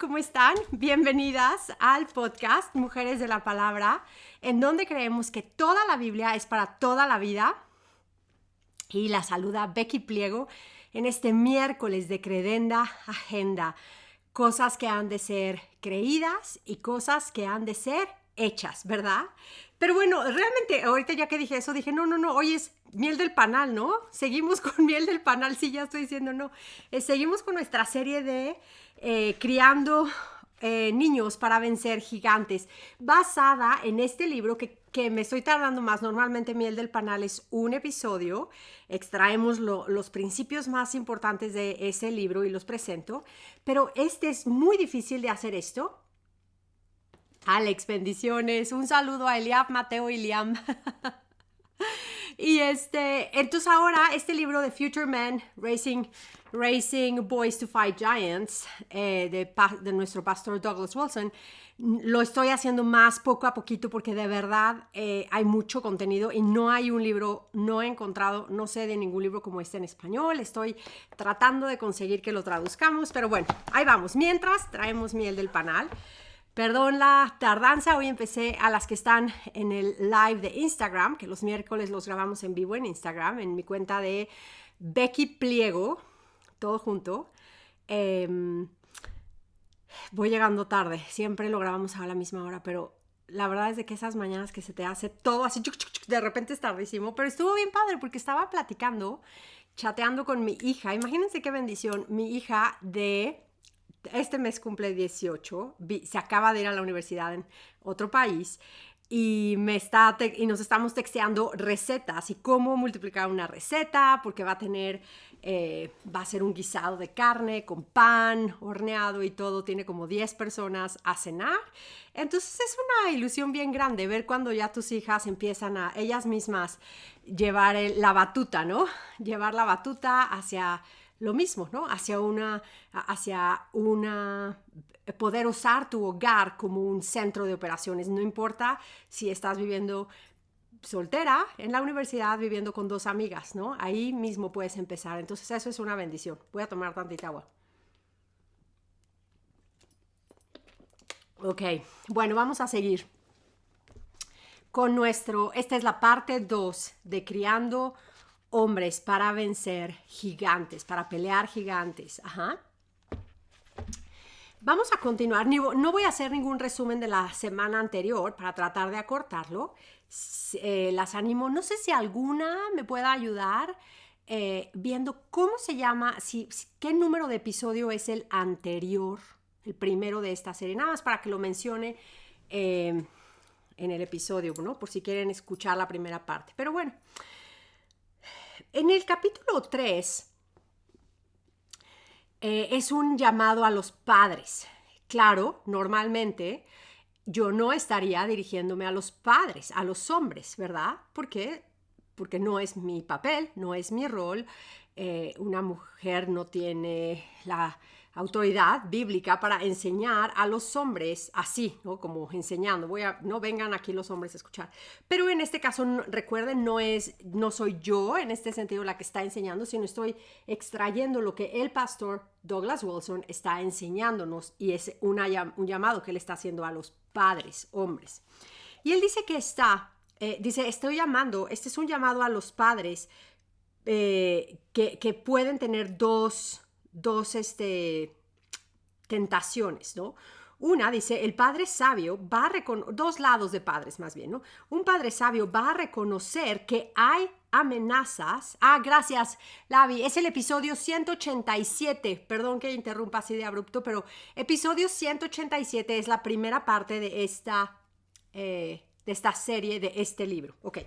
¿cómo están? Bienvenidas al podcast Mujeres de la Palabra, en donde creemos que toda la Biblia es para toda la vida. Y la saluda Becky Pliego en este miércoles de Credenda Agenda. Cosas que han de ser creídas y cosas que han de ser hechas, ¿verdad? Pero bueno, realmente ahorita ya que dije eso, dije, no, hoy es miel del panal, ¿no? Seguimos con miel del panal, sí, ya estoy diciendo no. Seguimos con nuestra serie de criando niños para vencer gigantes, basada en este libro que me estoy tardando más. Normalmente miel del panal es un episodio, extraemos los principios más importantes de ese libro y los presento, pero este es muy difícil de hacer esto. Alex, bendiciones. Un saludo a Eliab, Mateo y Liam. Y entonces ahora este libro de Future Men, Raising Boys to Fight Giants, de nuestro pastor Douglas Wilson, lo estoy haciendo más poco a poquito porque de verdad hay mucho contenido y no hay un libro, no he encontrado, no sé de ningún libro como este en español. Estoy tratando de conseguir que lo traduzcamos, pero bueno, ahí vamos. Mientras traemos miel del panal. Perdón la tardanza, hoy empecé a las que están en el live de Instagram, que los miércoles los grabamos en vivo en Instagram, en mi cuenta de Becky Pliego, todo junto. Voy llegando tarde, siempre lo grabamos a la misma hora, pero la verdad es de que esas mañanas que se te hace todo así, de repente es tardísimo, pero estuvo bien padre porque estaba chateando con mi hija. Imagínense qué bendición, mi hija de... Este mes cumple 18, se acaba de ir a la universidad en otro país y nos estamos texteando recetas y cómo multiplicar una receta, porque va a ser un guisado de carne con pan horneado y todo, tiene como 10 personas a cenar. Entonces es una ilusión bien grande ver cuando ya tus hijas empiezan a ellas mismas llevar la batuta, ¿no? Llevar la batuta hacia lo mismo, ¿no? Hacia poder usar tu hogar como un centro de operaciones. No importa si estás viviendo soltera en la universidad, viviendo con 2 amigas, ¿no? Ahí mismo puedes empezar. Entonces eso es una bendición. Voy a tomar tantita agua. Ok, bueno, vamos a seguir con esta es la parte 2 de criando hombres para vencer gigantes, para pelear gigantes. Ajá. Vamos a continuar. No voy a hacer ningún resumen de la semana anterior para tratar de acortarlo. Las animo. No sé si alguna me pueda ayudar viendo cómo se llama, qué número de episodio es el anterior, el primero de esta serie. Nada más para que lo mencione en el episodio, ¿no? Por si quieren escuchar la primera parte. Pero bueno. En el capítulo 3 es un llamado a los padres. Claro, normalmente yo no estaría dirigiéndome a los padres, a los hombres, ¿verdad? ¿Por qué? Porque no es mi papel, no es mi rol. Una mujer no tiene la autoridad bíblica para enseñar a los hombres así, ¿no? Como enseñando. No vengan aquí los hombres a escuchar. Pero en este caso, recuerden, no soy yo en este sentido la que está enseñando, sino estoy extrayendo lo que el pastor Douglas Wilson está enseñándonos y es un llamado que él está haciendo a los padres, hombres. Y él dice que este es un llamado a los padres que pueden tener dos tentaciones, ¿no? Una dice, el padre sabio va a reconocer, 2 lados de padres más bien, ¿no? Un padre sabio va a reconocer que hay amenazas. Gracias, Lavi. Es el episodio 187. Perdón que interrumpa así de abrupto, pero episodio 187 es la primera parte de esta serie, de este libro. Ok.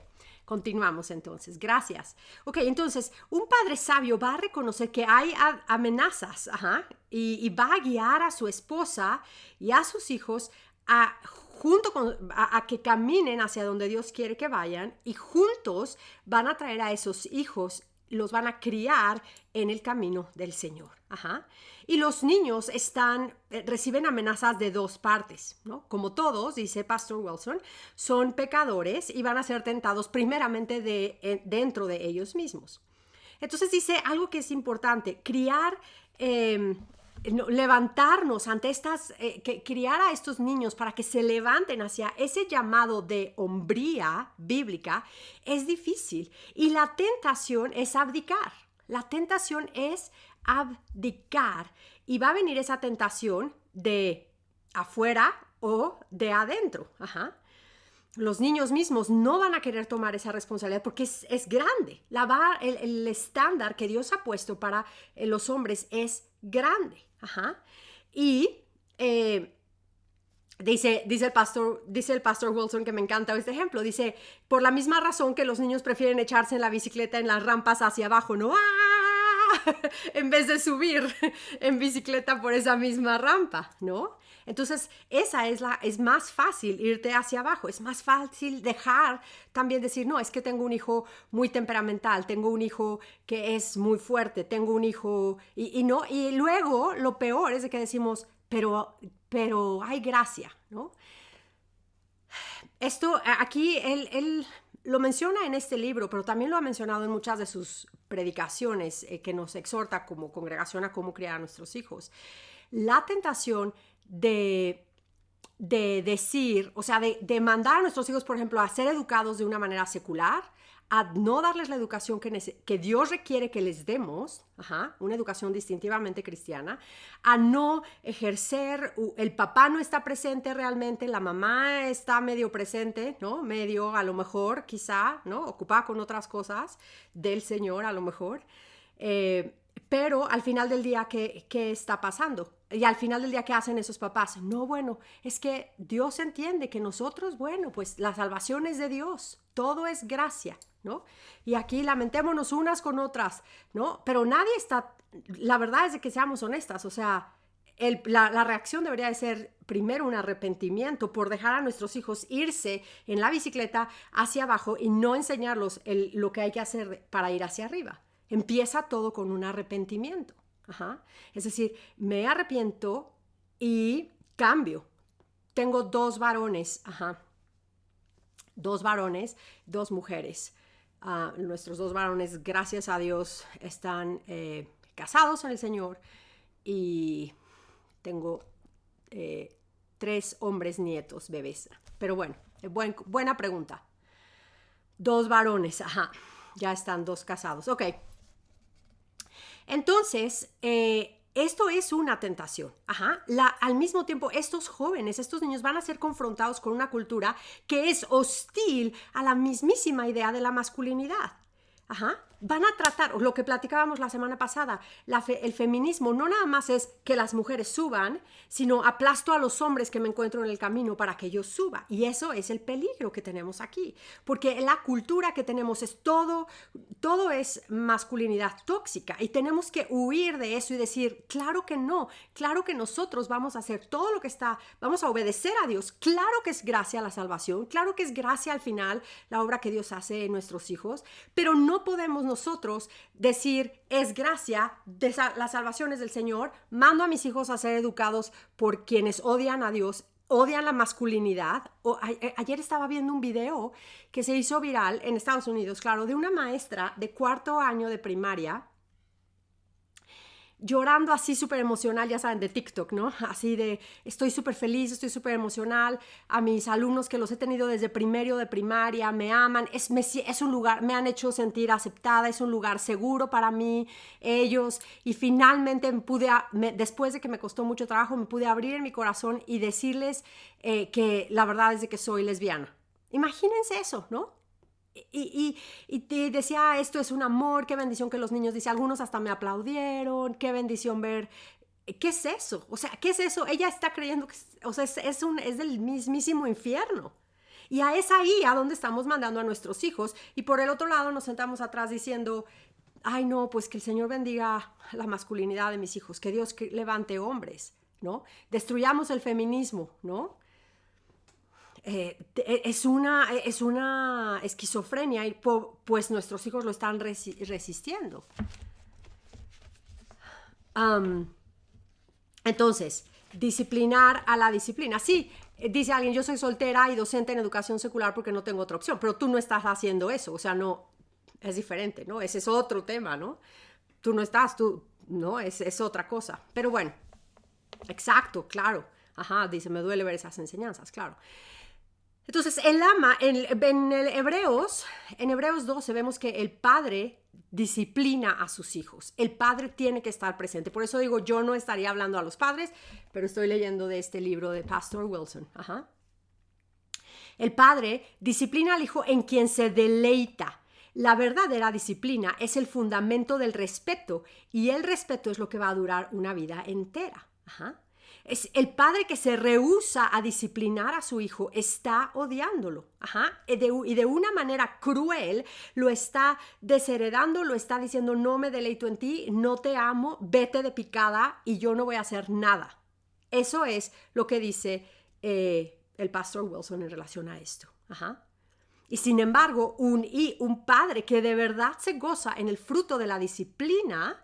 Continuamos entonces, gracias. Ok, entonces, un padre sabio va a reconocer que hay amenazas, y va a guiar a su esposa y a sus hijos a que caminen hacia donde Dios quiere que vayan, y juntos van a traer a esos hijos, los van a criar en el camino del Señor. Y los niños reciben amenazas de 2 partes, ¿no? Como todos, dice Pastor Wilson, son pecadores y van a ser tentados primeramente dentro de ellos mismos. Entonces dice algo que es importante, criar levantarnos ante estas, criar a estos niños para que se levanten hacia ese llamado de hombría bíblica es difícil. Y la tentación es abdicar. La tentación es abdicar. Y va a venir esa tentación de afuera o de adentro. Ajá. Los niños mismos no van a querer tomar esa responsabilidad porque es grande. El estándar que Dios ha puesto para los hombres es grande. Ajá. Y dice el pastor Wilson, que me encanta este ejemplo, dice, por la misma razón que los niños prefieren echarse en la bicicleta en las rampas hacia abajo, ¿no? ¡Ah! En vez de subir en bicicleta por esa misma rampa, ¿no? Entonces, es más fácil irte hacia abajo, es más fácil dejar también decir, no, es que tengo un hijo muy temperamental, tengo un hijo que es muy fuerte, tengo un hijo, y luego lo peor es de que decimos, pero hay gracia, ¿no? Esto, aquí él lo menciona en este libro, pero también lo ha mencionado en muchas de sus predicaciones que nos exhorta como congregación a cómo criar a nuestros hijos. La tentación de decir, o sea, de mandar a nuestros hijos, por ejemplo, a ser educados de una manera secular, a no darles la educación que Dios requiere que les demos, una educación distintivamente cristiana, a no ejercer, el papá no está presente realmente, la mamá está medio presente, ¿no? Medio, a lo mejor, quizá, ¿no? Ocupada con otras cosas del Señor, a lo mejor. Pero al final del día, ¿qué está pasando? Y al final del día, ¿qué hacen esos papás? No, bueno, es que Dios entiende que nosotros, bueno, pues la salvación es de Dios, todo es gracia, ¿no? Y aquí lamentémonos unas con otras, ¿no? Pero nadie está, la verdad es de que seamos honestas, o sea, la reacción debería de ser primero un arrepentimiento por dejar a nuestros hijos irse en la bicicleta hacia abajo y no enseñarlos lo que hay que hacer para ir hacia arriba. Empieza todo con un arrepentimiento. Es decir, me arrepiento y cambio. Tengo 2 varones, 2 varones, 2 mujeres. Nuestros 2 varones, gracias a Dios, están casados en el Señor y tengo 3 hombres nietos, bebés. Pero bueno, buena pregunta. 2 varones, ya están 2 casados. Ok. Entonces, esto es una tentación. Al mismo tiempo, estos jóvenes, estos niños van a ser confrontados con una cultura que es hostil a la mismísima idea de la masculinidad. Van a tratar, lo que platicábamos la semana pasada, el feminismo no nada más es que las mujeres suban, sino aplasto a los hombres que me encuentro en el camino para que yo suba. Y eso es el peligro que tenemos aquí, porque la cultura que tenemos es todo es masculinidad tóxica y tenemos que huir de eso y decir, claro que no, claro que nosotros vamos a hacer todo lo que está, vamos a obedecer a Dios, claro que es gracia la salvación, claro que es gracia al final la obra que Dios hace en nuestros hijos, pero no podemos nosotros decir, es gracia, las salvaciones del Señor, mando a mis hijos a ser educados por quienes odian a Dios, odian la masculinidad. Ayer estaba viendo un video que se hizo viral en Estados Unidos, claro, de una maestra de 4º año de primaria, llorando así súper emocional, ya saben, de TikTok, ¿no? Así de, estoy súper feliz, estoy súper emocional, a mis alumnos que los he tenido desde primero de primaria, me aman, es un lugar, me han hecho sentir aceptada, es un lugar seguro para mí, ellos, y finalmente después de que me costó mucho trabajo, me pude abrir en mi corazón y decirles que la verdad es de que soy lesbiana. Imagínense eso, ¿no? Y te decía, esto es un amor, qué bendición que los niños, dice, algunos hasta me aplaudieron, qué bendición ver, ¿qué es eso? O sea, ¿qué es eso? Ella está creyendo que, o sea, es del mismísimo infierno. Y es ahí a donde estamos mandando a nuestros hijos. Y por el otro lado nos sentamos atrás diciendo, ay no, pues que el Señor bendiga la masculinidad de mis hijos, que Dios levante hombres, ¿no? Destruyamos el feminismo, ¿no? Es una esquizofrenia y pues nuestros hijos lo están resistiendo. Entonces, disciplinar a la disciplina. Sí, dice alguien, yo soy soltera y docente en educación secular porque no tengo otra opción, pero tú no estás haciendo eso, o sea, no, es diferente, ¿no? Ese es otro tema, ¿no? Tú no estás, no, es otra cosa. Pero bueno, Exacto, claro. Ajá, dice, me duele ver esas enseñanzas, claro. Entonces, el ama, en Hebreos 12 vemos que el padre disciplina a sus hijos. El padre tiene que estar presente. Por eso digo, yo no estaría hablando a los padres, pero estoy leyendo de este libro de Pastor Wilson. Ajá. El padre disciplina al hijo en quien se deleita. La verdadera disciplina es el fundamento del respeto y el respeto es lo que va a durar una vida entera. Ajá. Es el padre que se rehúsa a disciplinar a su hijo está odiándolo. Ajá. Y de una manera cruel lo está desheredando, lo está diciendo no me deleito en ti, no te amo, vete de picada y yo no voy a hacer nada. Eso es lo que dice el pastor Wilson en relación a esto. Ajá. Y sin embargo, un padre que de verdad se goza en el fruto de la disciplina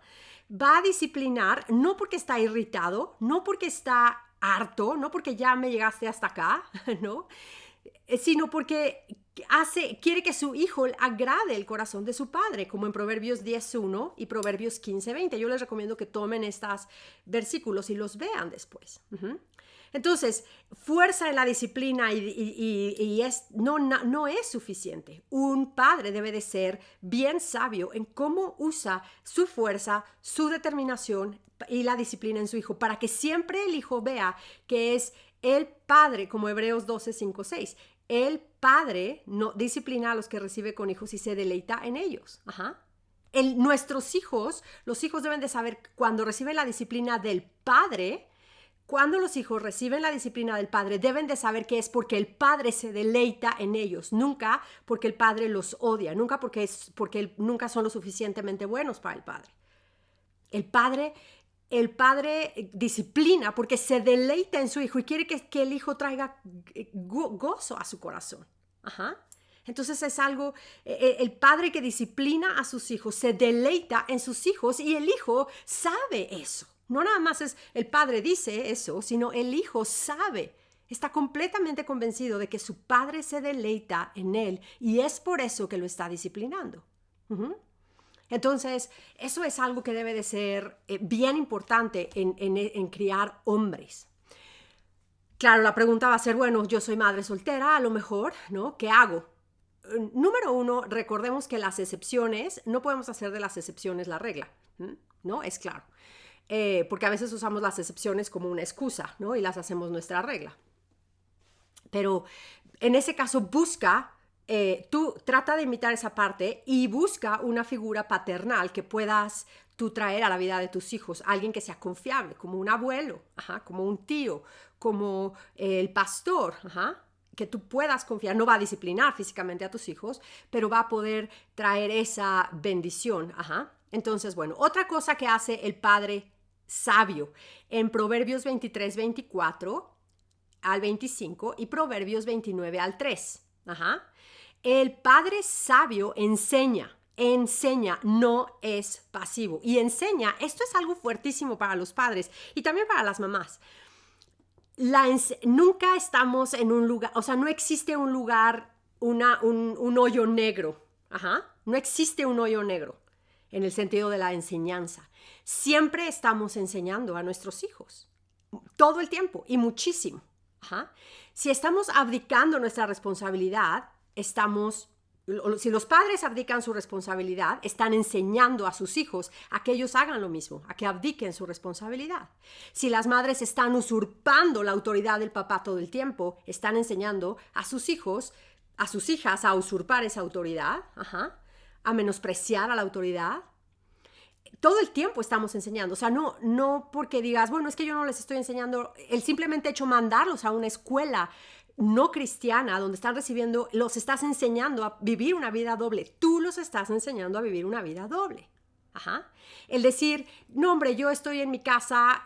va a disciplinar no porque está irritado, no porque está harto, no porque ya me llegaste hasta acá, ¿no? Sino porque quiere que su hijo agrade el corazón de su padre, como en Proverbios 10:1 y Proverbios 15:20. Yo les recomiendo que tomen estos versículos y los vean después. Entonces, fuerza en la disciplina no es suficiente. Un padre debe de ser bien sabio en cómo usa su fuerza, su determinación y la disciplina en su hijo, para que siempre el hijo vea que es el padre, como Hebreos 12:5-6. El padre no disciplina a los que recibe con hijos y se deleita en ellos. Ajá. Nuestros hijos, los hijos deben de saber cuando reciben la disciplina del padre. Cuando los hijos reciben la disciplina del padre, deben de saber que es porque el padre se deleita en ellos, nunca porque el padre los odia, nunca porque nunca son lo suficientemente buenos para el padre. El padre disciplina porque se deleita en su hijo y quiere que el hijo traiga gozo a su corazón. Ajá. Entonces es algo, el padre que disciplina a sus hijos se deleita en sus hijos y el hijo sabe eso. No nada más es el padre dice eso, sino el hijo sabe, está completamente convencido de que su padre se deleita en él y es por eso que lo está disciplinando. Entonces, eso es algo que debe de ser bien importante en criar hombres. Claro, la pregunta va a ser, bueno, yo soy madre soltera, a lo mejor, ¿no? ¿Qué hago? Número uno, recordemos que las excepciones, no podemos hacer de las excepciones la regla, ¿no? Es claro. Porque a veces usamos las excepciones como una excusa, ¿no? Y las hacemos nuestra regla. Pero en ese caso tú trata de imitar esa parte y busca una figura paternal que puedas tú traer a la vida de tus hijos, alguien que sea confiable, como un abuelo, como un tío, como el pastor, que tú puedas confiar. No va a disciplinar físicamente a tus hijos, pero va a poder traer esa bendición. Entonces, bueno, otra cosa que hace el padre sabio en Proverbios 23:24 al 25 y Proverbios 29:3. El padre sabio enseña, no es pasivo. Y enseña, esto es algo fuertísimo para los padres y también para las mamás. Nunca estamos en un lugar, o sea, no existe un lugar, un hoyo negro. No existe un hoyo negro en el sentido de la enseñanza. Siempre estamos enseñando a nuestros hijos, todo el tiempo y muchísimo. Si estamos abdicando nuestra responsabilidad, si los padres abdican su responsabilidad, están enseñando a sus hijos a que ellos hagan lo mismo, a que abdiquen su responsabilidad. Si las madres están usurpando la autoridad del papá todo el tiempo, están enseñando a sus hijos, a sus hijas a usurpar esa autoridad, a menospreciar a la autoridad. Todo el tiempo estamos enseñando, o sea, no porque digas, bueno, es que yo no les estoy enseñando, el simplemente hecho mandarlos a una escuela no cristiana donde están recibiendo, los estás enseñando a vivir una vida doble, tú los estás enseñando a vivir una vida doble. El decir, no hombre, yo estoy en mi casa,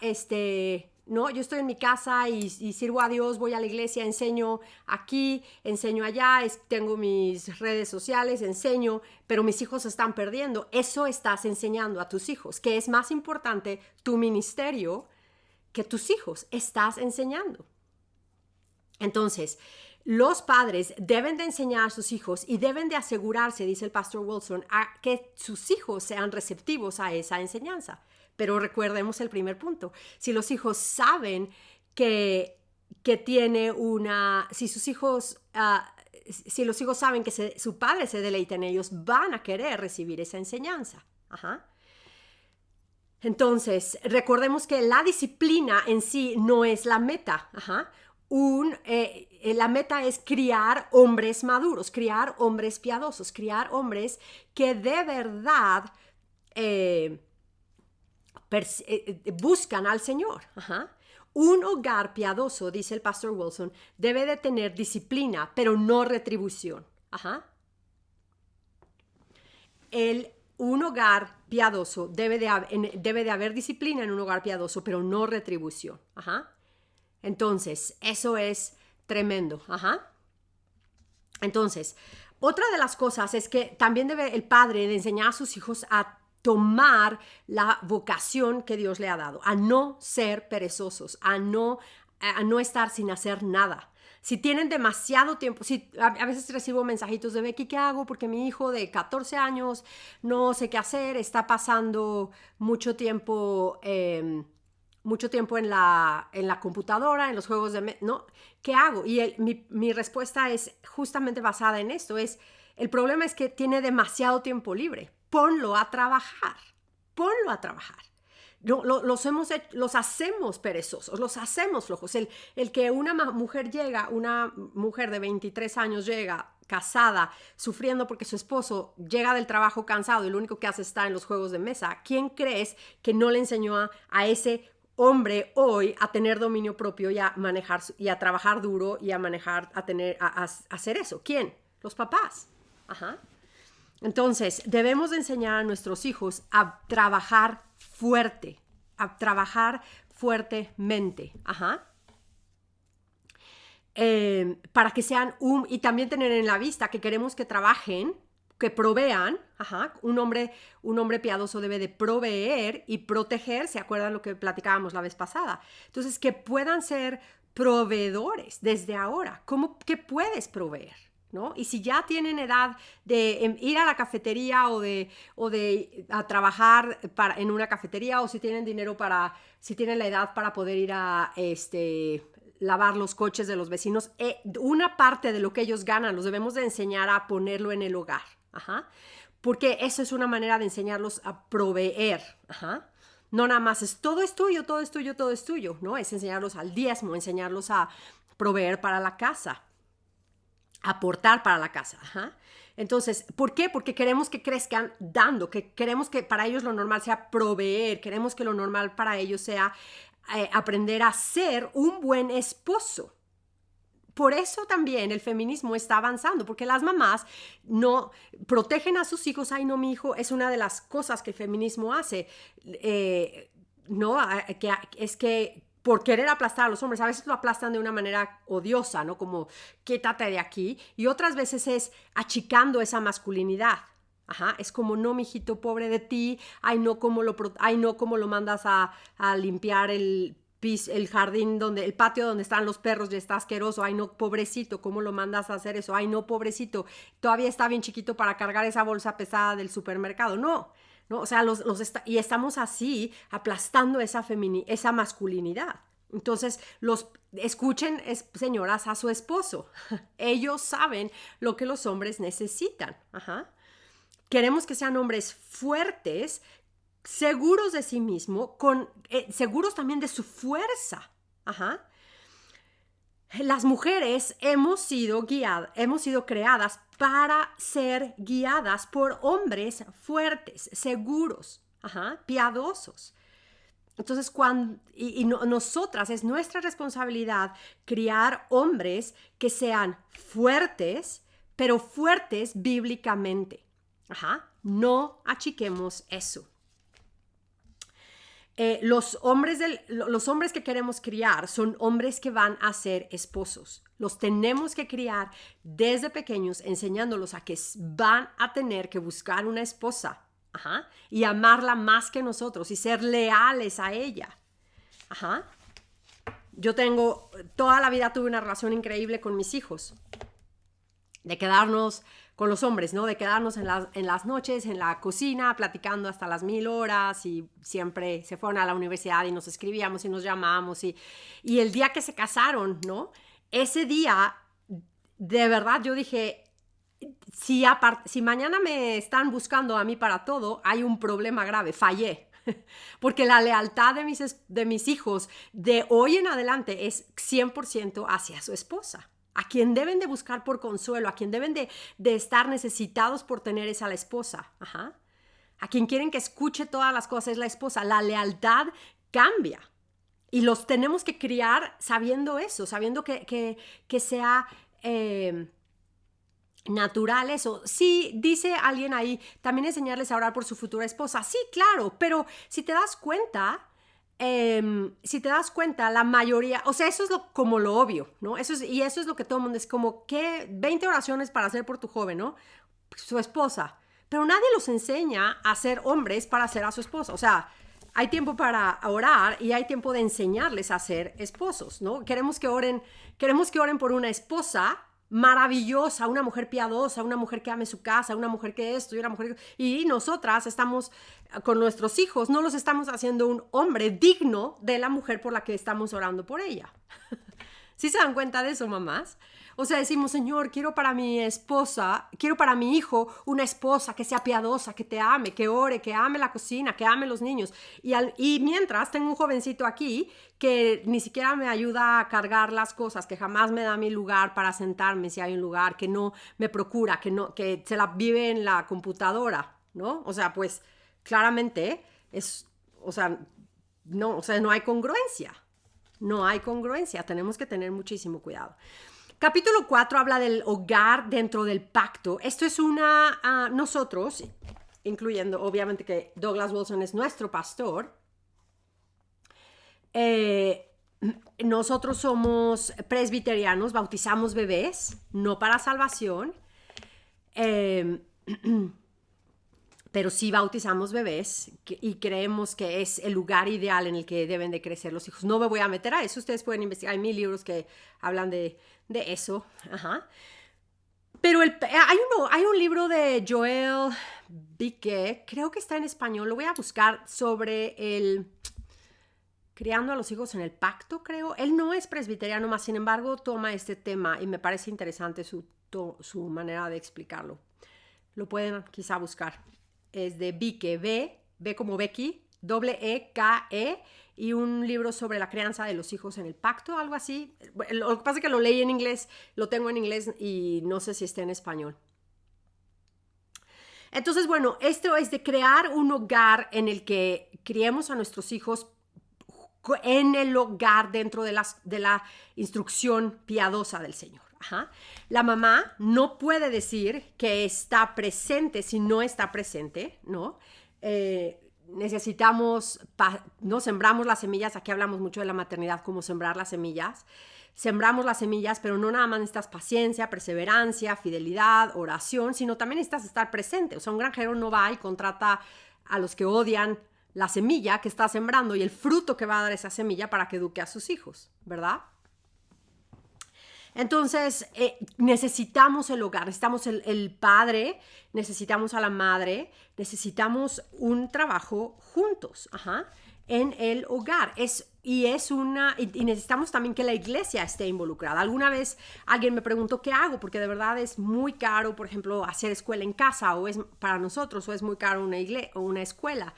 no, yo estoy en mi casa y sirvo a Dios, voy a la iglesia, enseño aquí, enseño allá, tengo mis redes sociales, enseño, pero mis hijos se están perdiendo. Eso estás enseñando a tus hijos, que es más importante tu ministerio que tus hijos, estás enseñando. Entonces, los padres deben de enseñar a sus hijos y deben de asegurarse, dice el pastor Wilson, a que sus hijos sean receptivos a esa enseñanza. Pero recordemos el primer punto. Si los hijos saben que tiene si sus hijos, si los hijos saben que su padre se deleita en ellos, van a querer recibir esa enseñanza. Ajá. Entonces, recordemos que la disciplina en sí no es la meta. Ajá. La meta es criar hombres maduros, criar hombres piadosos, criar hombres que de verdad buscan al Señor. Ajá. Un hogar piadoso, dice el pastor Wilson, debe de tener disciplina, pero no retribución. Ajá. Un hogar piadoso debe de haber disciplina en un hogar piadoso, pero no retribución. Ajá. Entonces, eso es tremendo. Ajá. Entonces, otra de las cosas es que también debe el padre de enseñar a sus hijos a tomar la vocación que Dios le ha dado, a no ser perezosos, a no estar sin hacer nada. Si tienen demasiado tiempo, a veces recibo mensajitos de Becky, ¿qué hago? Porque mi hijo de 14 años no sé qué hacer, está pasando mucho tiempo en la computadora, en los juegos ¿no? ¿Qué hago? Y mi respuesta es justamente basada en esto. El problema es que tiene demasiado tiempo libre. Ponlo a trabajar. Ponlo a trabajar. Los hacemos perezosos, los hacemos flojos. El que una mujer de 23 años llega casada, sufriendo porque su esposo llega del trabajo cansado y lo único que hace es estar en los juegos de mesa, ¿quién crees que no le enseñó a ese hombre hoy a tener dominio propio y a manejar y a trabajar duro y a manejar, a hacer eso? ¿Quién? Los papás. Ajá. Entonces, debemos de enseñar a nuestros hijos a trabajar fuerte, a trabajar fuertemente. Ajá. Para que sean y también tener en la vista que queremos que trabajen, que provean. Ajá. Un hombre piadoso debe de proveer y proteger. ¿Se acuerdan lo que platicábamos la vez pasada? Entonces, que puedan ser proveedores desde ahora. ¿Qué puedes proveer? ¿No? Y si ya tienen edad de ir a la cafetería o de a trabajar en una cafetería, o si tienen si tienen la edad para poder ir a lavar los coches de los vecinos, una parte de lo que ellos ganan los debemos de enseñar a ponerlo en el hogar. Ajá. Porque eso es una manera de enseñarlos a proveer. Ajá. No nada más es todo es tuyo, todo es tuyo, todo es tuyo, ¿no? Es enseñarlos al diezmo, enseñarlos a proveer para la casa, aportar para la casa. Ajá. Entonces, ¿por qué? Porque queremos que crezcan dando, que queremos que para ellos lo normal sea proveer, queremos que lo normal para ellos sea aprender a ser un buen esposo. Por eso también el feminismo está avanzando, porque las mamás no protegen a sus hijos. Ay, no, mi hijo, es una de las cosas que el feminismo hace, ¿no? Es que por querer aplastar a los hombres, a veces lo aplastan de una manera odiosa, ¿no? Como, quítate de aquí. Y otras veces es achicando esa masculinidad. Ajá, es como, no, mijito, pobre de ti. Ay, no, cómo lo mandas a limpiar el jardín, el patio donde están los perros, ya está asqueroso. Ay, no, pobrecito, ¿cómo lo mandas a hacer eso? Ay, no, pobrecito, todavía está bien chiquito para cargar esa bolsa pesada del supermercado. No. O sea, y estamos así aplastando esa masculinidad. Entonces, escuchen, señoras, a su esposo. Ellos saben lo que los hombres necesitan. Ajá. Queremos que sean hombres fuertes, seguros de sí mismo, seguros también de su fuerza. Ajá. Las mujeres hemos sido creadas para ser guiadas por hombres fuertes, seguros, piadosos. Entonces, nosotras, es nuestra responsabilidad criar hombres que sean fuertes, pero fuertes bíblicamente. No achiquemos eso. Los hombres que queremos criar son hombres que van a ser esposos. Los tenemos que criar desde pequeños, enseñándolos a que van a tener que buscar una esposa, y amarla más que nosotros y ser leales a ella. Yo toda la vida tuve una relación increíble con mis hijos. de quedarnos con los hombres, ¿no? De quedarnos en las noches, en la cocina, platicando hasta las 1000 horas y siempre se fueron a la universidad y nos escribíamos y nos llamábamos y el día que se casaron, ¿no? Ese día, de verdad, yo dije, si mañana me están buscando a mí para todo, hay un problema grave, fallé. Porque la lealtad de mis hijos de hoy en adelante es 100% hacia su esposa. A quien deben de buscar por consuelo, a quien deben de estar necesitados por tener es a la esposa. Ajá. A quien quieren que escuche todas las cosas es la esposa. La lealtad cambia. Y los tenemos que criar sabiendo eso, sabiendo que sea natural eso. Sí, dice alguien ahí, también enseñarles a orar por su futura esposa. Sí, claro, pero si te das cuenta, la mayoría, o sea, eso es como lo obvio, ¿no? Eso es lo que todo el mundo es como, ¿qué? 20 oraciones para hacer por tu joven, ¿no? Su esposa. Pero nadie los enseña a ser hombres para hacer a su esposa. O sea, hay tiempo para orar y hay tiempo de enseñarles a ser esposos, ¿no? Queremos que oren por una esposa maravillosa, una mujer piadosa, una mujer que ame su casa, una mujer que esto y una mujer y nosotras estamos con nuestros hijos, no los estamos haciendo un hombre digno de la mujer por la que estamos orando por ella. ¿Sí se dan cuenta de eso, mamás? O sea, decimos, Señor, quiero para mi esposa, quiero para mi hijo una esposa que sea piadosa, que te ame, que ore, que ame la cocina, que ame los niños. Y mientras tengo un jovencito aquí que ni siquiera me ayuda a cargar las cosas, que jamás me da mi lugar para sentarme si hay un lugar, que no me procura, que se la vive en la computadora, ¿no? O sea, pues claramente no hay congruencia. No hay congruencia, tenemos que tener muchísimo cuidado. Capítulo 4 habla del hogar dentro del pacto. Esto es nosotros, incluyendo obviamente que Douglas Wilson es nuestro pastor, nosotros somos presbiterianos, bautizamos bebés, no para salvación, pero sí bautizamos bebés y creemos que es el lugar ideal en el que deben de crecer los hijos. No me voy a meter a eso, ustedes pueden investigar, hay 1000 libros que hablan de eso. Ajá. Pero hay un libro de Joel Bique, creo que está en español, lo voy a buscar, sobre criando a los hijos en el pacto, creo. Él no es presbiteriano, más sin embargo toma este tema y me parece interesante su manera de explicarlo. Lo pueden quizá buscar. Es de Bique, B como Becky, E-K-E, y un libro sobre la crianza de los hijos en el pacto, algo así. Lo que pasa es que lo leí en inglés, lo tengo en inglés y no sé si está en español. Entonces, bueno, esto es de crear un hogar en el que criemos a nuestros hijos en el hogar dentro de la instrucción piadosa del Señor. Ajá. La mamá no puede decir que está presente si no está presente, ¿no? Necesitamos, no sembramos las semillas, aquí hablamos mucho de la maternidad, cómo sembrar las semillas. Sembramos las semillas, pero no nada más necesitas paciencia, perseverancia, fidelidad, oración, sino también necesitas estar presente. O sea, un granjero no va y contrata a los que odian la semilla que está sembrando y el fruto que va a dar esa semilla para que eduque a sus hijos, ¿verdad? Entonces, necesitamos el hogar, necesitamos el padre, necesitamos a la madre, necesitamos un trabajo juntos, en el hogar. Y necesitamos también que la iglesia esté involucrada. Alguna vez alguien me preguntó qué hago, porque de verdad es muy caro, por ejemplo, hacer escuela en casa, o es para nosotros, o es muy caro una escuela.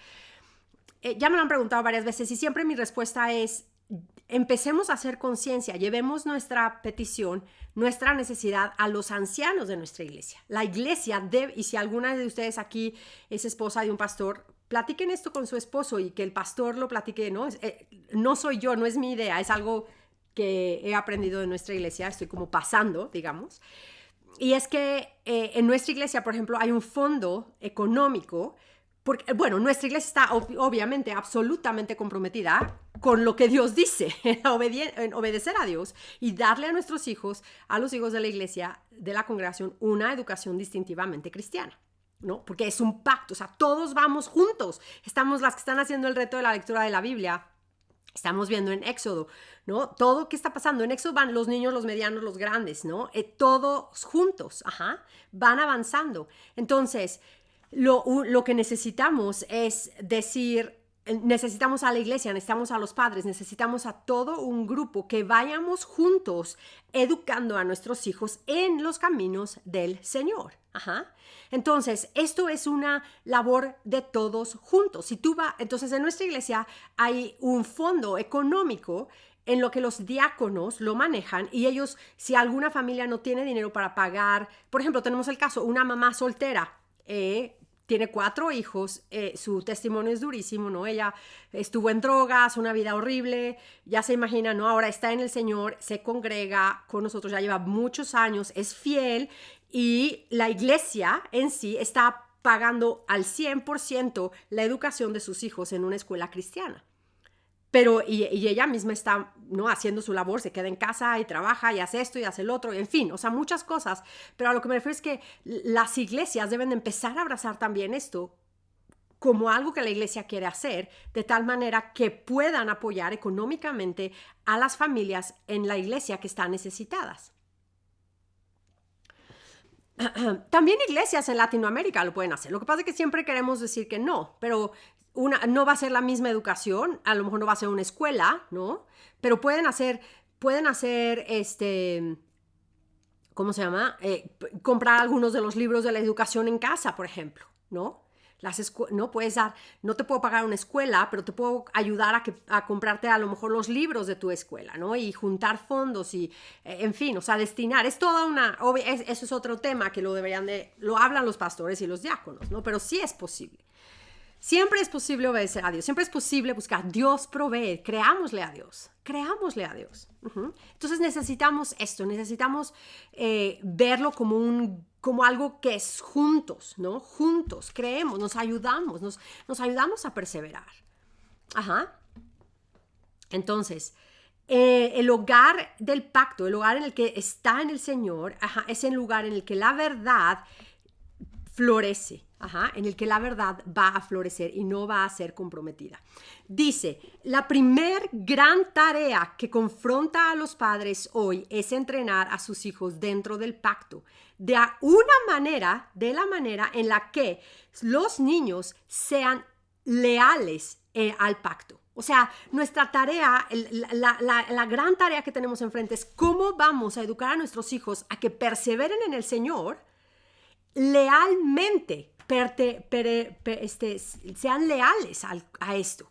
Ya me lo han preguntado varias veces y siempre mi respuesta es: empecemos a hacer conciencia, llevemos nuestra petición, nuestra necesidad a los ancianos de nuestra iglesia. La iglesia debe, y si alguna de ustedes aquí es esposa de un pastor, platiquen esto con su esposo y que el pastor lo platique, ¿no? No soy yo, no es mi idea, es algo que he aprendido de nuestra iglesia, estoy como pasando, digamos. Y es que en nuestra iglesia, por ejemplo, hay un fondo económico. Porque, bueno, nuestra iglesia está obviamente absolutamente comprometida con lo que Dios dice, en obedecer a Dios y darle a nuestros hijos, a los hijos de la iglesia, de la congregación, una educación distintivamente cristiana, ¿no? Porque es un pacto, o sea, todos vamos juntos. Estamos las que están haciendo el reto de la lectura de la Biblia Estamos viendo en Éxodo, ¿no? Todo que está pasando en Éxodo van los niños, los medianos, los grandes, ¿no? Todos juntos, van avanzando. Entonces, lo que necesitamos es decir, necesitamos a la iglesia, necesitamos a los padres, necesitamos a todo un grupo que vayamos juntos educando a nuestros hijos en los caminos del Señor. Entonces, esto es una labor de todos juntos. Entonces, en nuestra iglesia hay un fondo económico en lo que los diáconos lo manejan y ellos, si alguna familia no tiene dinero para pagar, por ejemplo, tenemos el caso, una mamá soltera, tiene 4 hijos, su testimonio es durísimo, ¿no? Ella estuvo en drogas, una vida horrible, ya se imagina, ¿no? Ahora está en el Señor, se congrega con nosotros, ya lleva muchos años, es fiel y la iglesia en sí está pagando al 100% la educación de sus hijos en una escuela cristiana. Pero, y ella misma está, ¿no?, haciendo su labor, se queda en casa y trabaja y hace esto y hace el otro, en fin, o sea, muchas cosas. Pero a lo que me refiero es que las iglesias deben de empezar a abrazar también esto como algo que la iglesia quiere hacer, de tal manera que puedan apoyar económicamente a las familias en la iglesia que están necesitadas. También iglesias en Latinoamérica lo pueden hacer. Lo que pasa es que siempre queremos decir que no, pero no va a ser la misma educación, a lo mejor no va a ser una escuela, ¿no? Pero pueden hacer ¿cómo se llama? Comprar algunos de los libros de la educación en casa, por ejemplo, ¿no? No puedes dar, no te puedo pagar una escuela, pero te puedo ayudar a comprarte a lo mejor los libros de tu escuela, ¿no? Y juntar fondos y, en fin, o sea, destinar. Es toda eso es otro tema que lo hablan los pastores y los diáconos, ¿no? Pero sí es posible. Siempre es posible obedecer a Dios, siempre es posible buscar. Dios provee, creámosle a Dios. Entonces necesitamos esto, necesitamos verlo como algo que es juntos, ¿no? Juntos, creemos, nos ayudamos a perseverar. Entonces, el hogar del pacto, el hogar en el que está en el Señor, es el lugar en el que la verdad florece. En el que la verdad va a florecer y no va a ser comprometida. Dice, la primer gran tarea que confronta a los padres hoy es entrenar a sus hijos dentro del pacto, de la manera en la que los niños sean leales al pacto. O sea, nuestra tarea, la gran tarea que tenemos enfrente es cómo vamos a educar a nuestros hijos a que perseveren en el Señor lealmente, sean leales a esto.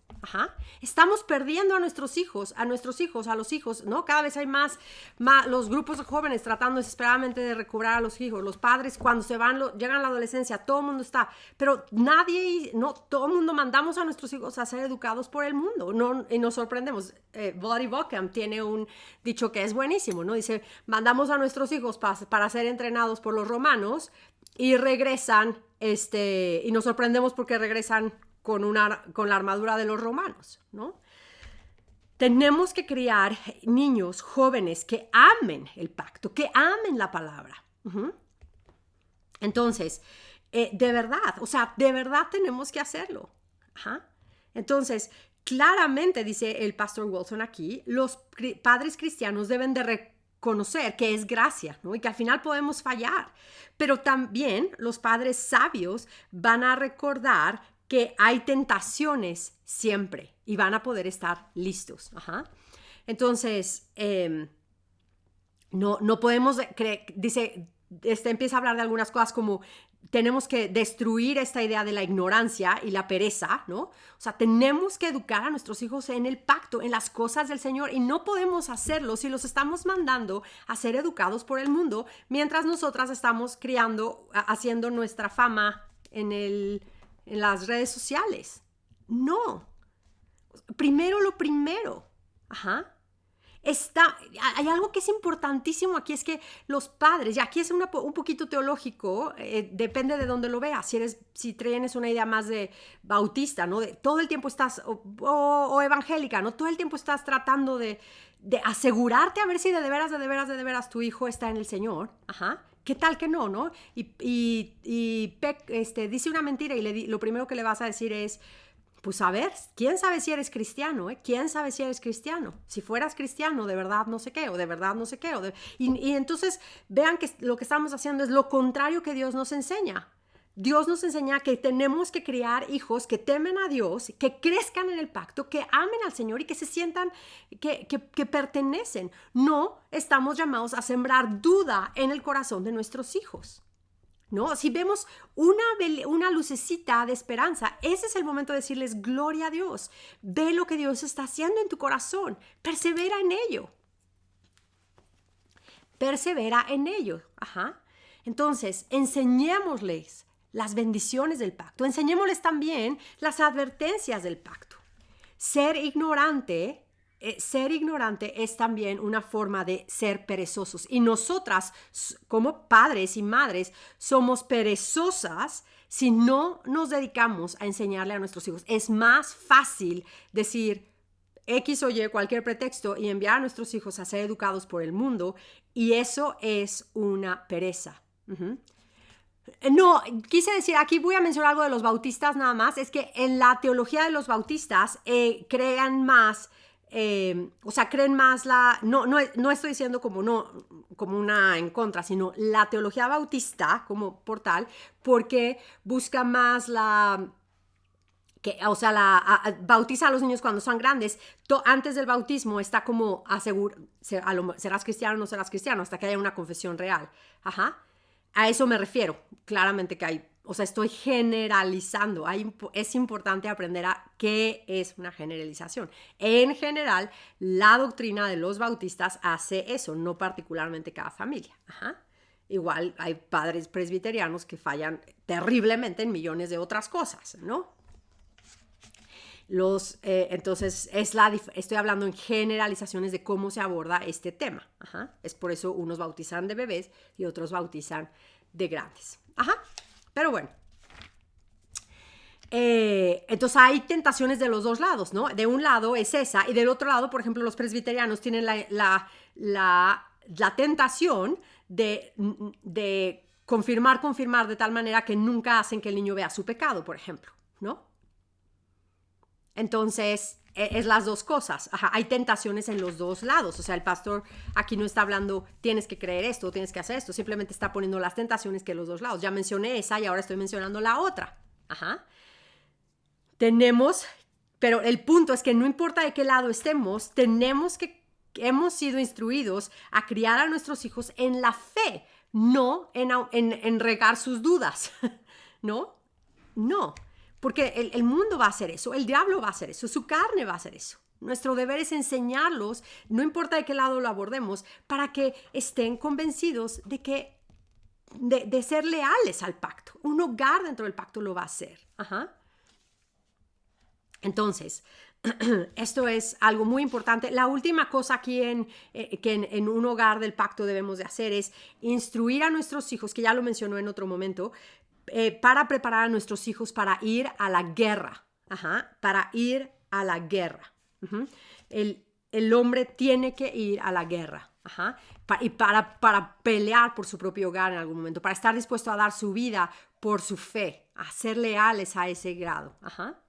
Estamos perdiendo a los hijos, ¿no? Cada vez hay más los grupos de jóvenes tratando desesperadamente de recobrar a los hijos. Los padres, cuando llegan a la adolescencia, todo el mundo está, pero todo el mundo mandamos a nuestros hijos a ser educados por el mundo, y nos sorprendemos. Voddie Baucham tiene un dicho que es buenísimo, ¿no? Dice, mandamos a nuestros hijos para ser entrenados por los romanos y regresan, y nos sorprendemos porque regresan con la armadura de los romanos, ¿no? Tenemos que criar niños jóvenes que amen el pacto, que amen la palabra. Entonces, de verdad tenemos que hacerlo. Entonces, claramente, dice el pastor Wilson aquí, los padres cristianos deben de reconocer que es gracia, ¿no? Y que al final podemos fallar. Pero también los padres sabios van a recordar que hay tentaciones siempre y van a poder estar listos. Entonces, no podemos dice, empieza a hablar de algunas cosas como tenemos que destruir esta idea de la ignorancia y la pereza, ¿no? O sea, tenemos que educar a nuestros hijos en el pacto, en las cosas del Señor, y no podemos hacerlo si los estamos mandando a ser educados por el mundo mientras nosotras estamos haciendo nuestra fama en las redes sociales. No. Primero lo primero. Hay algo que es importantísimo aquí, es que los padres, y aquí es un poquito teológico, depende de dónde lo veas, si tienes una idea más de bautista, ¿no? De todo el tiempo estás, o evangélica, ¿no? Todo el tiempo estás tratando de asegurarte a ver si de veras tu hijo está en el Señor. ¿Qué tal que no, no? Y dice una mentira y lo primero que le vas a decir es, pues a ver, ¿quién sabe si eres cristiano? ¿Quién sabe si eres cristiano? Si fueras cristiano, de verdad no sé qué, o de verdad no sé qué. Y entonces vean que lo que estamos haciendo es lo contrario que Dios nos enseña. Dios nos enseña que tenemos que criar hijos que temen a Dios, que crezcan en el pacto, que amen al Señor y que se sientan que pertenecen. No estamos llamados a sembrar duda en el corazón de nuestros hijos. ¿No? Si vemos una lucecita de esperanza, ese es el momento de decirles gloria a Dios. Ve lo que Dios está haciendo en tu corazón. Persevera en ello. Persevera en ello. Ajá. Entonces, enseñémosles las bendiciones del pacto. Enseñémosles también las advertencias del pacto. Ser ignorante es también una forma de ser perezosos. Y nosotras, como padres y madres, somos perezosas si no nos dedicamos a enseñarle a nuestros hijos. Es más fácil decir X o Y, cualquier pretexto, y enviar a nuestros hijos a ser educados por el mundo, y eso es una pereza. No, quise decir, aquí voy a mencionar algo de los bautistas nada más, es que en la teología de los bautistas creen más... creen más no estoy diciendo como una en contra, sino la teología bautista como portal, porque busca más bautiza a los niños cuando son grandes. Antes del bautismo está como serás cristiano o no serás cristiano, hasta que haya una confesión real. Ajá. A eso me refiero. Claramente que hay, estoy generalizando. Es importante aprender a qué es una generalización. En general, la doctrina de los bautistas hace eso, no particularmente cada familia. Ajá. Igual hay padres presbiterianos que fallan terriblemente en millones de otras cosas, ¿no? Entonces, estoy hablando en generalizaciones de cómo se aborda este tema. Ajá. Es por eso unos bautizan de bebés y otros bautizan de grandes. Ajá. Pero bueno. Entonces hay tentaciones de los dos lados, ¿no? De un lado es esa, y del otro lado, por ejemplo, los presbiterianos tienen la tentación de confirmar de tal manera que nunca hacen que el niño vea su pecado, por ejemplo, ¿no? Entonces, es las dos cosas. Ajá, hay tentaciones en los dos lados. O sea, el pastor aquí no está hablando, tienes que creer esto, tienes que hacer esto. Simplemente está poniendo las tentaciones que en los dos lados. Ya mencioné esa y ahora estoy mencionando la otra. Ajá. Pero el punto es que no importa de qué lado estemos, hemos sido instruidos a criar a nuestros hijos en la fe, no en regar sus dudas. ¿No? No. Porque el mundo va a hacer eso, el diablo va a hacer eso, su carne va a hacer eso. Nuestro deber es enseñarlos, no importa de qué lado lo abordemos, para que estén convencidos de ser leales al pacto. Un hogar dentro del pacto lo va a hacer. Ajá. Entonces, esto es algo muy importante. La última cosa aquí que en un hogar del pacto debemos de hacer es instruir a nuestros hijos, que ya lo mencionó en otro momento, para preparar a nuestros hijos para ir a la guerra. Ajá, para ir a la guerra. Uh-huh. El hombre tiene que ir a la guerra. Ajá, y para pelear por su propio hogar en algún momento, para estar dispuesto a dar su vida por su fe, a ser leales a ese grado. Ajá.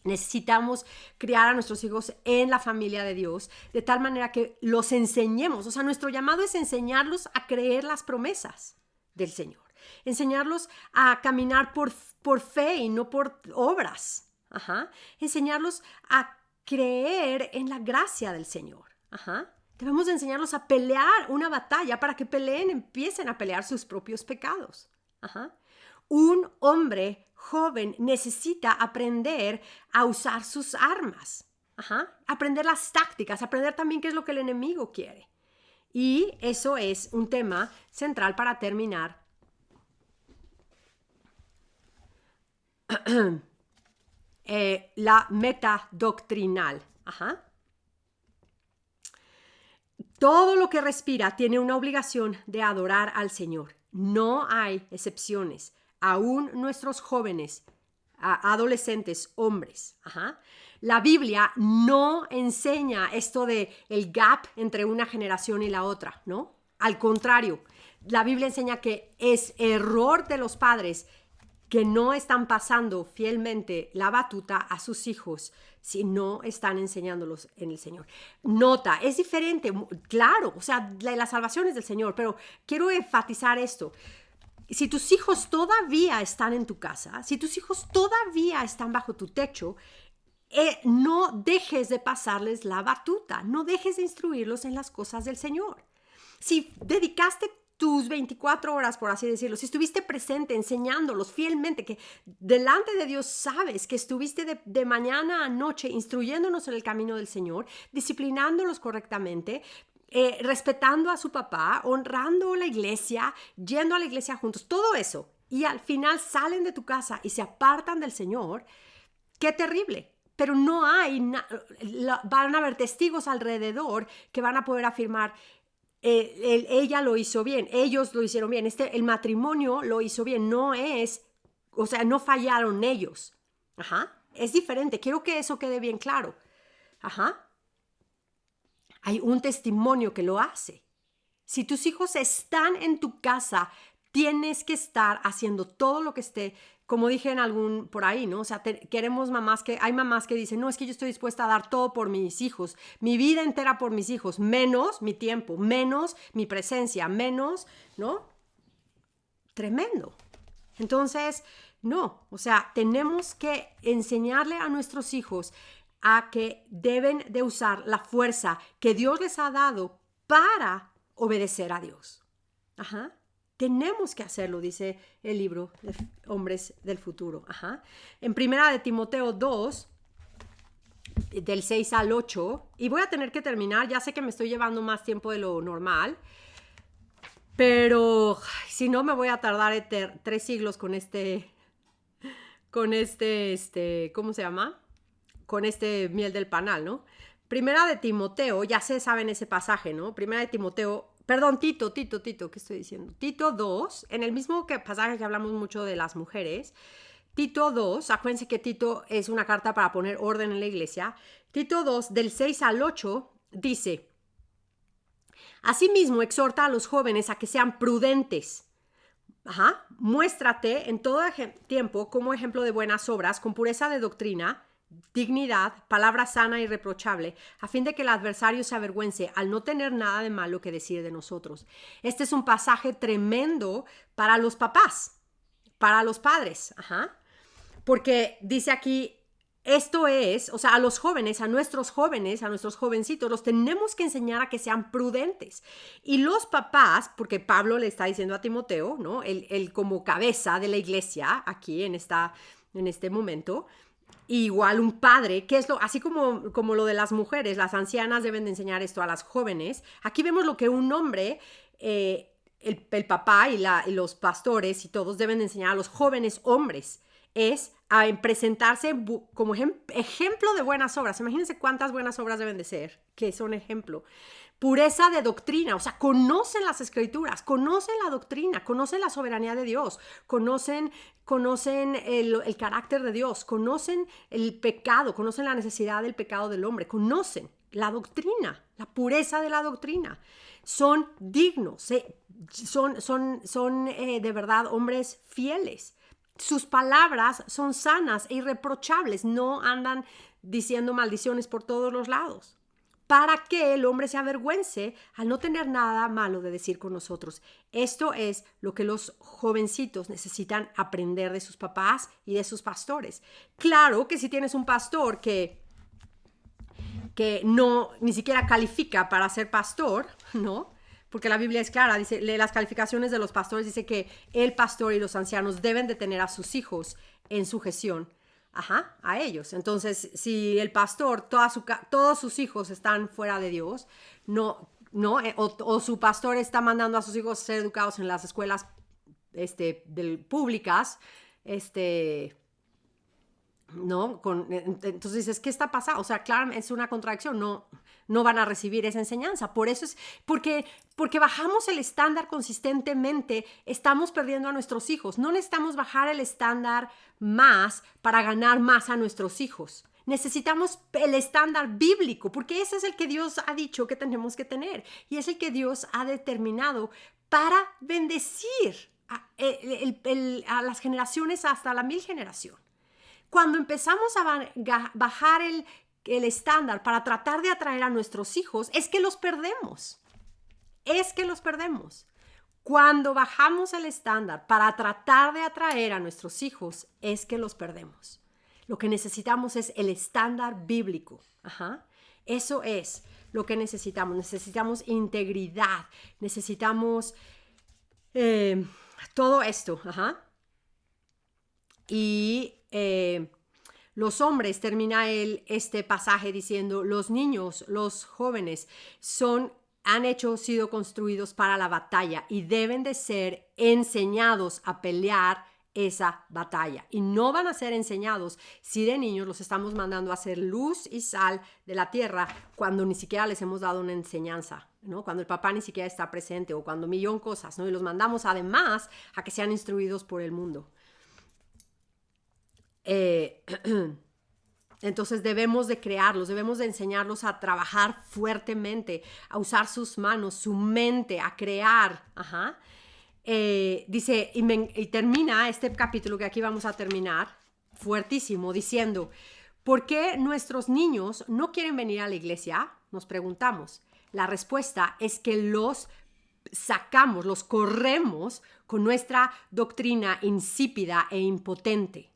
Necesitamos criar a nuestros hijos en la familia de Dios, de tal manera que los enseñemos. O sea, nuestro llamado es enseñarlos a creer las promesas del Señor. Enseñarlos a caminar por fe y no por obras. Ajá. Enseñarlos a creer en la gracia del Señor. Ajá. Debemos enseñarlos a pelear una batalla para que empiecen a pelear sus propios pecados. Ajá. Un hombre joven necesita aprender a usar sus armas. Ajá. Aprender las tácticas, aprender también qué es lo que el enemigo quiere. Y eso es un tema central para terminar. La meta doctrinal. Ajá. Todo lo que respira tiene una obligación de adorar al Señor. No hay excepciones. Aún nuestros jóvenes, adolescentes, hombres. Ajá. La Biblia no enseña esto de el gap entre una generación y la otra, ¿no? Al contrario, la Biblia enseña que es error de los padres que no están pasando fielmente la batuta a sus hijos si no están enseñándolos en el Señor. Nota, es diferente, claro, o sea, la salvación es del Señor, pero quiero enfatizar esto. Si tus hijos todavía están en tu casa, si tus hijos todavía están bajo tu techo, no dejes de pasarles la batuta, no dejes de instruirlos en las cosas del Señor. Si dedicaste tus 24 horas, por así decirlo, si estuviste presente enseñándolos fielmente, que delante de Dios sabes que estuviste de mañana a noche instruyéndonos en el camino del Señor, disciplinándolos correctamente, respetando a su papá, honrando la iglesia, yendo a la iglesia juntos, todo eso, y al final salen de tu casa y se apartan del Señor, qué terrible. Pero no hay, van a haber testigos alrededor que van a poder afirmar, ella lo hizo bien, ellos lo hicieron bien, el matrimonio lo hizo bien, no fallaron ellos. Es diferente, quiero que eso quede bien claro. Hay un testimonio que lo hace. Si tus hijos están en tu casa, tienes que estar haciendo todo lo que esté, como dije en algún por ahí, ¿no? O sea, queremos hay mamás que dicen, no, es que yo estoy dispuesta a dar todo por mis hijos, mi vida entera por mis hijos, menos mi tiempo, menos mi presencia, menos, ¿no? Tremendo. Entonces, no, o sea, tenemos que enseñarle a nuestros hijos a que deben de usar la fuerza que Dios les ha dado para obedecer a Dios. Tenemos que hacerlo, dice el libro de Hombres del Futuro. En Primera de Timoteo 2, del 6 al 8, y voy a tener que terminar, ya sé que me estoy llevando más tiempo de lo normal, pero si no me voy a tardar 3 siglos con ¿cómo se llama? Con este miel del panal, ¿no? Primera de Timoteo, ya se saben ese pasaje, ¿no? Primera de Timoteo, perdón, Tito, ¿qué estoy diciendo? Tito 2, en el mismo pasaje que hablamos mucho de las mujeres, Tito 2, acuérdense que Tito es una carta para poner orden en la iglesia, Tito 2, del 6 al 8, dice, asimismo exhorta a los jóvenes a que sean prudentes. Muéstrate en todo tiempo como ejemplo de buenas obras, con pureza de doctrina, dignidad, palabra sana y irreprochable, a fin de que el adversario se avergüence al no tener nada de malo que decir de nosotros. Este es un pasaje tremendo para los papás, para los padres, porque dice aquí, esto es, o sea, a los jóvenes, a nuestros jovencitos, los tenemos que enseñar a que sean prudentes. Y los papás, porque Pablo le está diciendo a Timoteo, ¿no? Él como cabeza de la iglesia aquí en este momento, igual un padre, que es así como lo de las mujeres, las ancianas deben de enseñar esto a las jóvenes. Aquí vemos lo que un hombre, el papá y los pastores y todos deben de enseñar a los jóvenes hombres, es a presentarse como ejemplo de buenas obras. Imagínense cuántas buenas obras deben de ser, que son ejemplo. Pureza de doctrina, o sea, conocen las escrituras, conocen la doctrina, conocen la soberanía de Dios, conocen el carácter de Dios, conocen el pecado, conocen la necesidad del pecado del hombre, conocen la doctrina, la pureza de la doctrina. Son dignos, son de verdad hombres fieles. Sus palabras son sanas e irreprochables, no andan diciendo maldiciones por todos los lados, para que el hombre se avergüence al no tener nada malo de decir con nosotros. Esto es lo que los jovencitos necesitan aprender de sus papás y de sus pastores. Claro que si tienes un pastor que no ni siquiera califica para ser pastor, ¿no? Porque la Biblia es clara, dice, lee las calificaciones de los pastores, dice que el pastor y los ancianos deben de tener a sus hijos en sujeción a ellos. Entonces, si el pastor, todos sus hijos están fuera de Dios, o su pastor está mandando a sus hijos a ser educados en las escuelas públicas, ¿no? Entonces dices, ¿qué está pasando? O sea, claro, es una contradicción, no van a recibir esa enseñanza. Por eso es, porque bajamos el estándar consistentemente, estamos perdiendo a nuestros hijos. No necesitamos bajar el estándar más para ganar más a nuestros hijos. Necesitamos el estándar bíblico, porque ese es el que Dios ha dicho que tenemos que tener y es el que Dios ha determinado para bendecir a las generaciones hasta la 1000 generación. Cuando empezamos a bajar el estándar para tratar de atraer a nuestros hijos, es que los perdemos. Es que los perdemos. Cuando bajamos el estándar para tratar de atraer a nuestros hijos, es que los perdemos. Lo que necesitamos es el estándar bíblico. Ajá. Eso es lo que necesitamos. Necesitamos integridad. Necesitamos todo esto. Ajá. Y los hombres, termina este pasaje diciendo, los niños, los jóvenes han sido construidos para la batalla y deben de ser enseñados a pelear esa batalla. Y no van a ser enseñados si de niños los estamos mandando a hacer luz y sal de la tierra cuando ni siquiera les hemos dado una enseñanza, ¿no? Cuando el papá ni siquiera está presente o cuando millón cosas, ¿no? Y los mandamos además a que sean instruidos por el mundo. Entonces debemos de crearlos, debemos de enseñarlos a trabajar fuertemente, a usar sus manos, su mente, a crear. Ajá. Dice, y termina este capítulo que aquí vamos a terminar, fuertísimo, diciendo, ¿por qué nuestros niños no quieren venir a la iglesia? Nos preguntamos. La respuesta es que los sacamos, los corremos con nuestra doctrina insípida e impotente.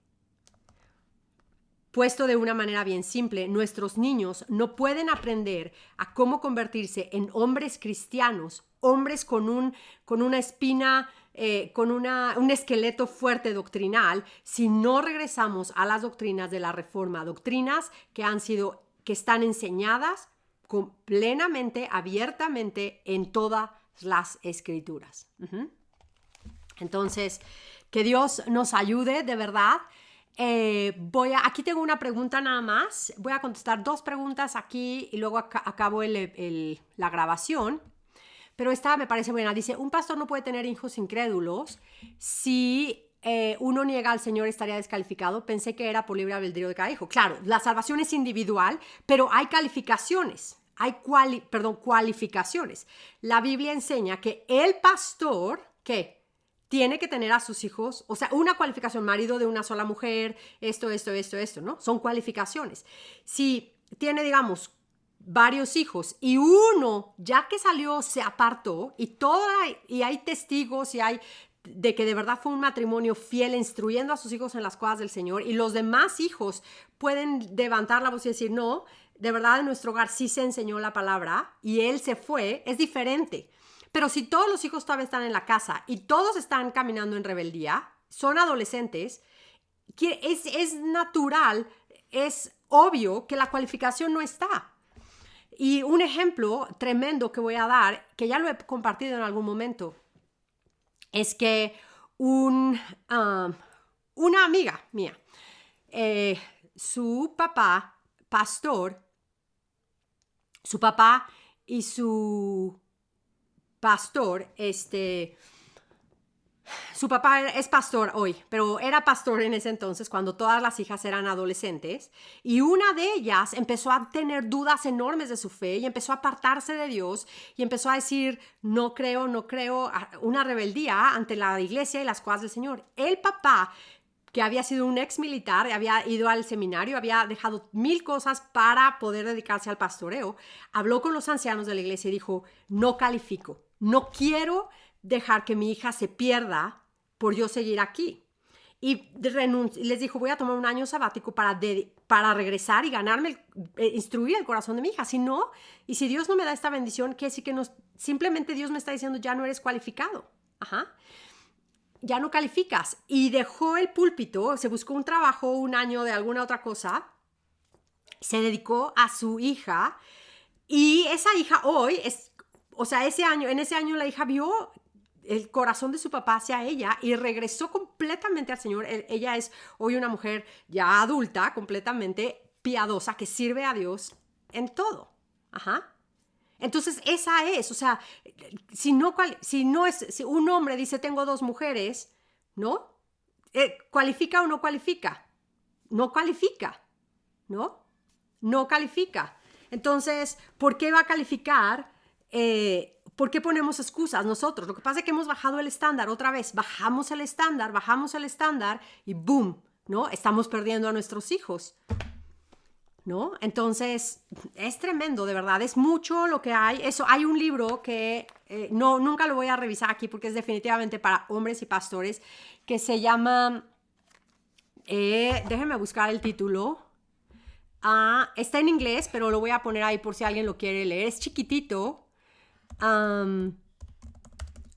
Puesto de una manera bien simple, nuestros niños no pueden aprender a cómo convertirse en hombres cristianos, hombres con una espina, con un esqueleto fuerte doctrinal, si no regresamos a las doctrinas de la Reforma, doctrinas que están enseñadas plenamente, abiertamente en todas las Escrituras. Entonces, que Dios nos ayude de verdad. Aquí tengo una pregunta nada más. Voy a contestar 2 preguntas aquí y luego acabo la grabación. Pero esta me parece buena. Dice, un pastor no puede tener hijos incrédulos. Si uno niega al Señor, estaría descalificado. Pensé que era por libre albedrío de cada hijo. Claro, la salvación es individual, pero hay calificaciones. Cualificaciones. La Biblia enseña que el pastor, ¿qué? Tiene que tener a sus hijos, o sea, una cualificación, marido de una sola mujer, esto, ¿no? Son cualificaciones. Si tiene, digamos, varios hijos y uno, ya que salió, se apartó y hay testigos y hay de que de verdad fue un matrimonio fiel instruyendo a sus hijos en las cosas del Señor y los demás hijos pueden levantar la voz y decir, no, de verdad en nuestro hogar sí se enseñó la palabra y él se fue, es diferente. Pero si todos los hijos todavía están en la casa y todos están caminando en rebeldía, son adolescentes, es natural, es obvio que la cualificación no está. Y un ejemplo tremendo que voy a dar, que ya lo he compartido en algún momento, es que una amiga mía, su papá, pastor, su papá y su pastor, su papá es pastor hoy, pero era pastor en ese entonces cuando todas las hijas eran adolescentes y una de ellas empezó a tener dudas enormes de su fe y empezó a apartarse de Dios y empezó a decir, no creo, una rebeldía ante la iglesia y las cosas del Señor. El papá, que había sido un ex militar, había ido al seminario, había dejado 1000 cosas para poder dedicarse al pastoreo, habló con los ancianos de la iglesia y dijo, no califico, no quiero dejar que mi hija se pierda por yo seguir aquí. Y les dijo, voy a tomar un año sabático para regresar y ganarme, instruir el corazón de mi hija. Si no, y si Dios no me da esta bendición, quiere decir que simplemente Dios me está diciendo, ya no eres cualificado. Ajá. Ya no calificas. Y dejó el púlpito, se buscó un trabajo, un año de alguna otra cosa, se dedicó a su hija y esa hija hoy en ese año la hija vio el corazón de su papá hacia ella y regresó completamente al Señor. Ella es hoy una mujer ya adulta, completamente piadosa, que sirve a Dios en todo. Ajá. Entonces, esa es, o sea, si un hombre dice, tengo 2 mujeres, ¿no? ¿Cualifica o no cualifica? No califica, ¿no? No califica. Entonces, ¿por qué va a calificar? ¿por qué ponemos excusas nosotros? Lo que pasa es que hemos bajado el estándar otra vez. Bajamos el estándar y ¡boom! ¿No? Estamos perdiendo a nuestros hijos, ¿no? Entonces, es tremendo, de verdad. Es mucho lo que hay. Eso, hay un libro que nunca lo voy a revisar aquí porque es definitivamente para hombres y pastores, que se llama... déjenme buscar el título. Está en inglés, pero lo voy a poner ahí por si alguien lo quiere leer. Es chiquitito.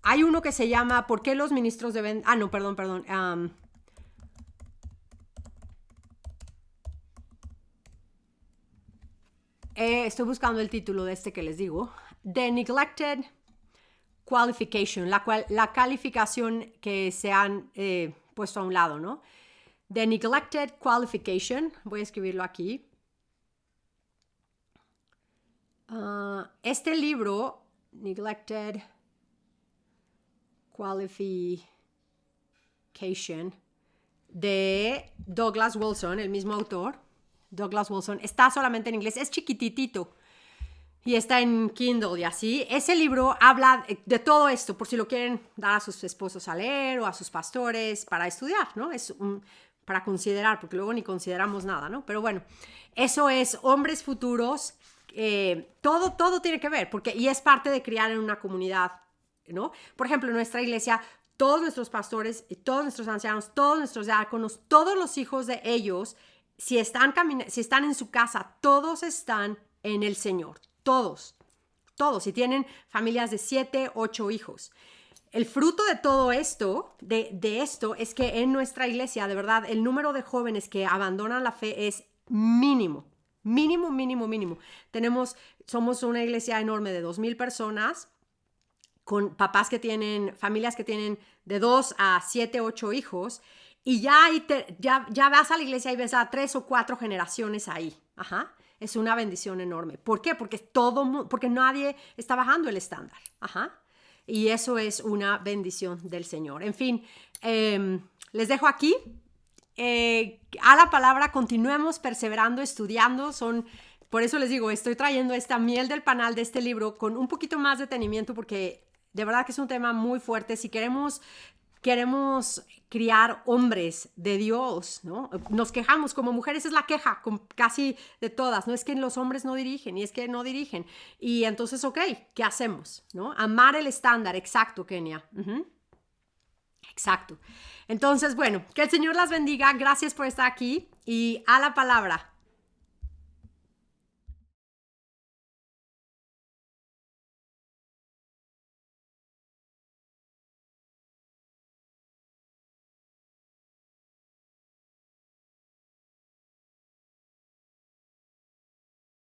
Hay uno que se llama ¿Por qué los ministros deben...? No, perdón. Estoy buscando el título de este que les digo. The Neglected Qualification, la calificación que se han puesto a un lado, ¿no? The Neglected Qualification, voy a escribirlo aquí. Este libro, Neglected Qualification, de Douglas Wilson, el mismo autor, Douglas Wilson, está solamente en inglés, es chiquititito y está en Kindle y así. Ese libro habla de todo esto, por si lo quieren dar a sus esposos a leer o a sus pastores para estudiar, ¿no? Es para considerar, porque luego ni consideramos nada, ¿no? Pero bueno, eso es hombres futuros. Todo tiene que ver, y es parte de criar en una comunidad, ¿no? Por ejemplo, en nuestra iglesia, todos nuestros pastores, todos nuestros ancianos, todos nuestros diáconos, todos los hijos de ellos, si están en su casa, todos están en el Señor, todos, y tienen familias de 7, 8 hijos. El fruto de todo esto, de esto, es que en nuestra iglesia, de verdad, el número de jóvenes que abandonan la fe es mínimo. Somos una iglesia enorme de 2,000 personas, con papás que tienen, familias que tienen de 2 a 7, 8 hijos, y ya vas a la iglesia y ves a 3 o 4 generaciones ahí. Ajá. Es una bendición enorme. ¿Por qué? Porque nadie está bajando el estándar. Ajá. Y eso es una bendición del Señor. En fin, les dejo aquí. A la palabra, continuemos perseverando, estudiando. Por eso les digo, estoy trayendo esta miel del panal de este libro con un poquito más de detenimiento, porque de verdad que es un tema muy fuerte. Si queremos criar hombres de Dios, ¿no? Nos quejamos como mujeres, es la queja casi de todas, ¿no? Es que los hombres no dirigen, y es que no dirigen. Y entonces, ok, ¿qué hacemos? ¿No? Amar el estándar, exacto, Kenia. Exacto. Entonces, bueno, que el Señor las bendiga. Gracias por estar aquí y a la palabra.